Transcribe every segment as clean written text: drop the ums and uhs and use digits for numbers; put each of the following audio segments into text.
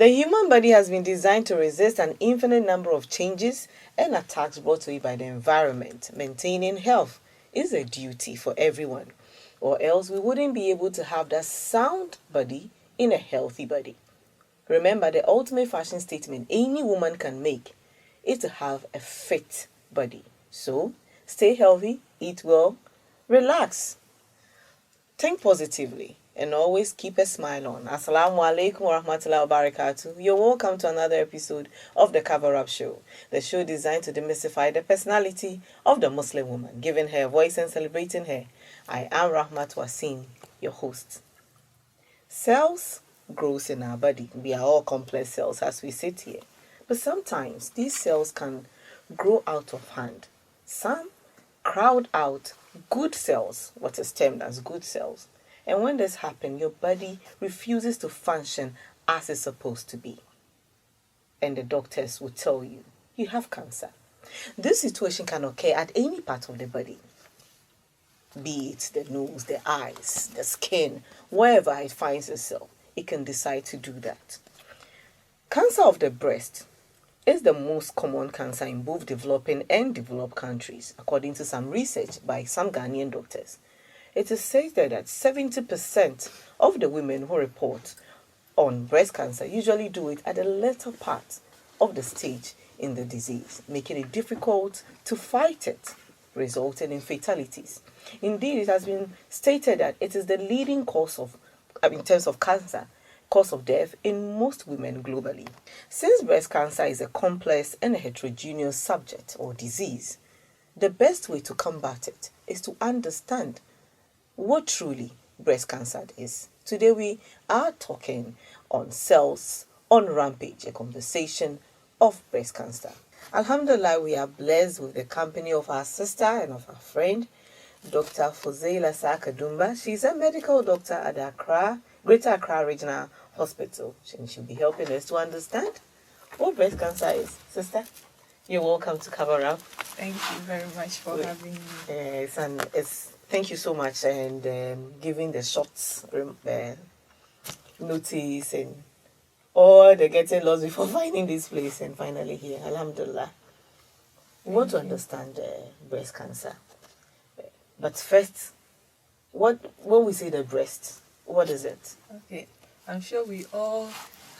The human body has been designed to resist an infinite number of changes and attacks brought to it by the environment. Maintaining health is a duty for everyone, or else we wouldn't be able to have that sound body in a healthy body. Remember, the ultimate fashion statement any woman can make is to have a fit body. So, stay healthy, eat well, relax, think positively, and always keep a smile on. Assalamu alaikum wa rahmatullahi wa barakatuh. You're welcome to another episode of the Cover Up Show, the show designed to demystify the personality of the Muslim woman, giving her a voice and celebrating her. I am Rahmat Wasim, your host. Cells grows in our body. We are all complex cells as we sit here. But sometimes these cells can grow out of hand. Some crowd out good cells, what is termed as good cells. And when this happens, your body refuses to function as it's supposed to be. And the doctors will tell you, you have cancer. This situation can occur at any part of the body. Be it the nose, the eyes, the skin, wherever it finds itself, it can decide to do that. Cancer of the breast is the most common cancer in both developing and developed countries, according to some research by some Ghanaian doctors. It is stated that 70% of the women who report on breast cancer usually do it at the later part of the stage in the disease, making it difficult to fight it, resulting in fatalities. Indeed, it has been stated that it is the leading cause of, in terms of cancer, cause of death in most women globally. Since breast cancer is a complex and a heterogeneous subject or disease, the best way to combat it is to understand what truly breast cancer is. Today we are talking on cells on Rampage, a conversation of breast cancer. Alhamdulillah, we are blessed with the company of our sister and of our friend, Dr. Fozeila Sakadumba. She's a medical doctor at the Greater Accra Regional Hospital. And she'll be helping us to understand what breast cancer is. Sister, you're welcome to Cover Up. Thank you very much for having me. Thank you so much, and giving the short notice and all the getting lost before finding this place and finally here. Alhamdulillah. We want to understand breast cancer. But first, when we say the breast, what is it? Okay, I'm sure we all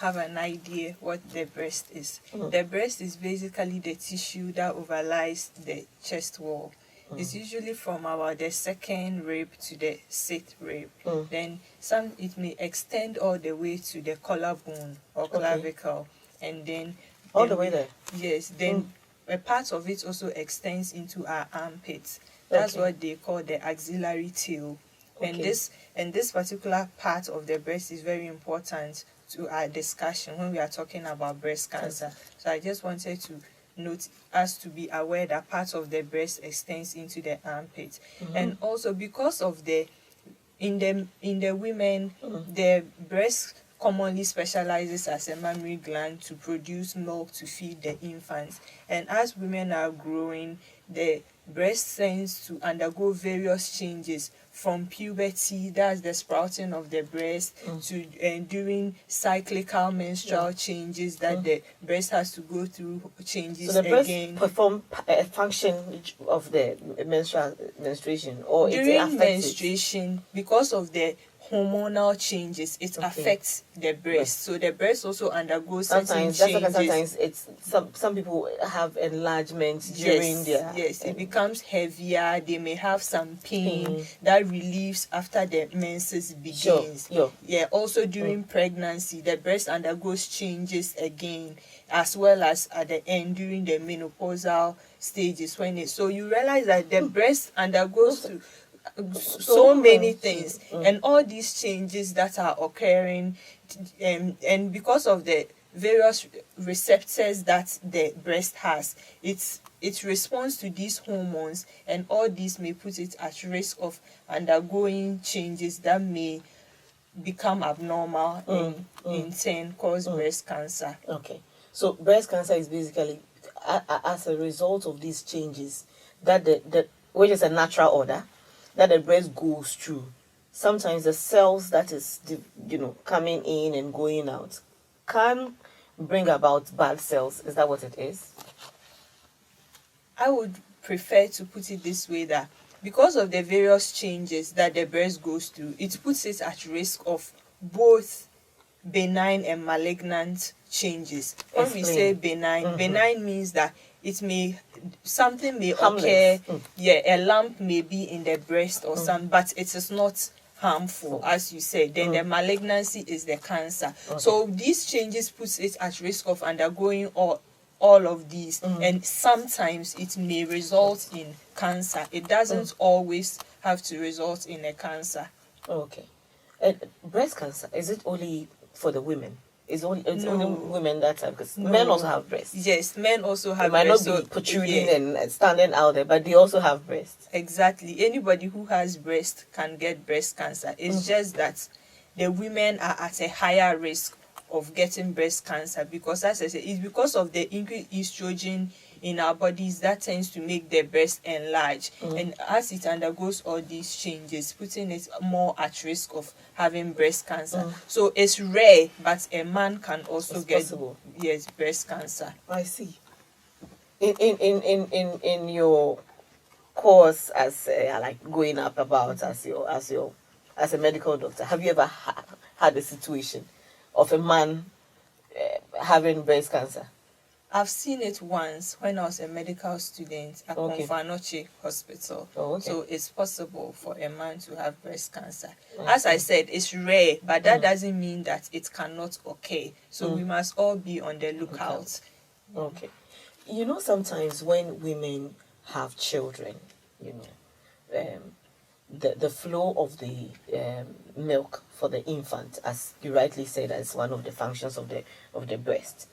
have an idea what the breast is. The breast is basically the tissue that overlies the chest wall. It's usually from the second rib to the sixth rib. Then it may extend all the way to the collarbone or clavicle, and then all the way there. Yes. Then a part of it also extends into our armpits. That's what they call the axillary tail. And this particular part of the breast is very important to our discussion when we are talking about breast cancer. So I just wanted to note us to be aware that part of the breast extends into the armpit. And also because of in the women, the breast commonly specializes as a mammary gland to produce milk to feed the infants. And as women are growing, the breast tends to undergo various changes from puberty, that's the sprouting of the breast, to during cyclical menstrual changes that the breast has to go through changes. So the breast perform a function of the menstruation, or during menstruation, because of the hormonal changes, it affects the breast. So the breast also undergoes certain changes. Sometimes it's some people have enlargement during their... Yes, it becomes heavier. They may have some pain that relieves after the menses begins. Yeah, also during pregnancy, the breast undergoes changes again, as well as at the end during the menopausal stages. So you realize that the breast undergoes so many things, and all these changes that are occurring, and because of the various receptors that the breast has, it responds to these hormones, and all these may put it at risk of undergoing changes that may become abnormal in turn cause breast cancer. Okay, so breast cancer is basically as a result of these changes that which is a natural order that the breast goes through. Sometimes the cells that is coming in and going out can bring about bad cells. Is that what it is? I would prefer to put it this way, that because of the various changes that the breast goes through, it puts it at risk of both benign and malignant changes. When we say benign, benign means that it may, something may Harmless. occur, a lump may be in the breast or some, but it is not harmful, as you said. Then the malignancy is the cancer. So these changes puts it at risk of undergoing all of these, and sometimes it may result in cancer. It doesn't always have to result in a cancer. Okay. Breast cancer, is it only for the women? It's only women that have, because men also have breasts. Yes, men also have They might breasts. not be protruding and standing out there, but they also have breasts. Exactly. Anybody who has breast can get breast cancer. It's just that the women are at a higher risk of getting breast cancer, because, as I said, it's because of the increased estrogen in our bodies that tends to make the breast enlarge, and as it undergoes all these changes, putting it more at risk of having breast cancer. So it's rare, but a man can also get possible. Yes, breast cancer. I see. In your course as like going up about as a medical doctor, have you ever had a situation of a man having breast cancer? I've seen it once when I was a medical student at Okay. Konfanoche Hospital. Oh, okay. So it's possible for a man to have breast cancer. As I said, it's rare, but that doesn't mean that it cannot occur. So we must all be on the lookout. Okay. You know, sometimes when women have children, you know, the flow of the milk for the infant, as you rightly said, is one of the functions of the breast.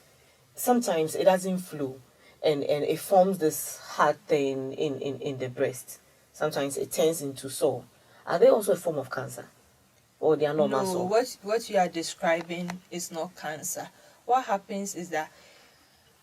Sometimes it doesn't flow, and it forms this hard thing in the breast. Sometimes it turns into sore. Are they also a form of cancer, or they are normal No, sore? what you are describing is not cancer. What happens is that,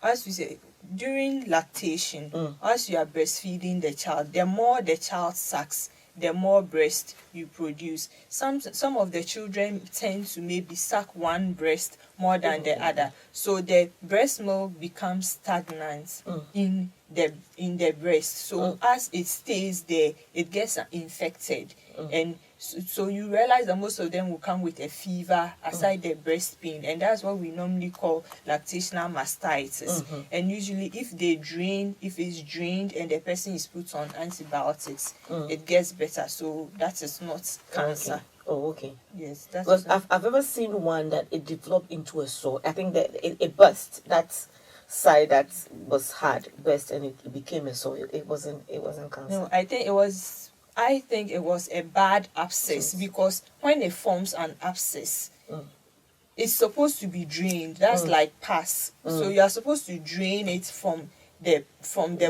as we say, during lactation, as you are breastfeeding the child, the more the child sucks, the more breast you produce. Some of the children tend to maybe suck one breast more than the other, so the breast milk becomes stagnant in the breast. So as it stays there, it gets infected, and so you realize that most of them will come with a fever aside the breast pain, and that's what we normally call lactational mastitis. And usually if it's drained and the person is put on antibiotics, it gets better. So that is not cancer. Okay. Oh, okay. Yes, that's Because I've ever seen one that it developed into a sore. I think that it burst. That side that was hard burst, and it became a sore. It wasn't cancer. No, I think it was a bad abscess, because when it forms an abscess, it's supposed to be drained. That's like pus. So you are supposed to drain it from the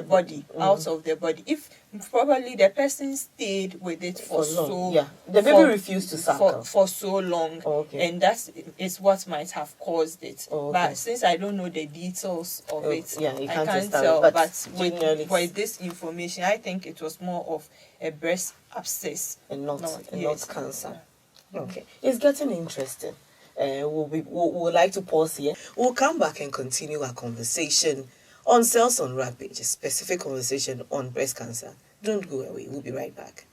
body, out of the body. If probably the person stayed with it for so the baby refused to suckle for so long, and that is what might have caused it. But since I don't know the details of it, you I can't tell. tell. But with this information, I think it was more of a breast abscess and not cancer. Okay, it's getting interesting. We'll like to pause here. We'll come back and continue our conversation on Cells on Rampage, a specific conversation on breast cancer. Don't go away. We'll be right back.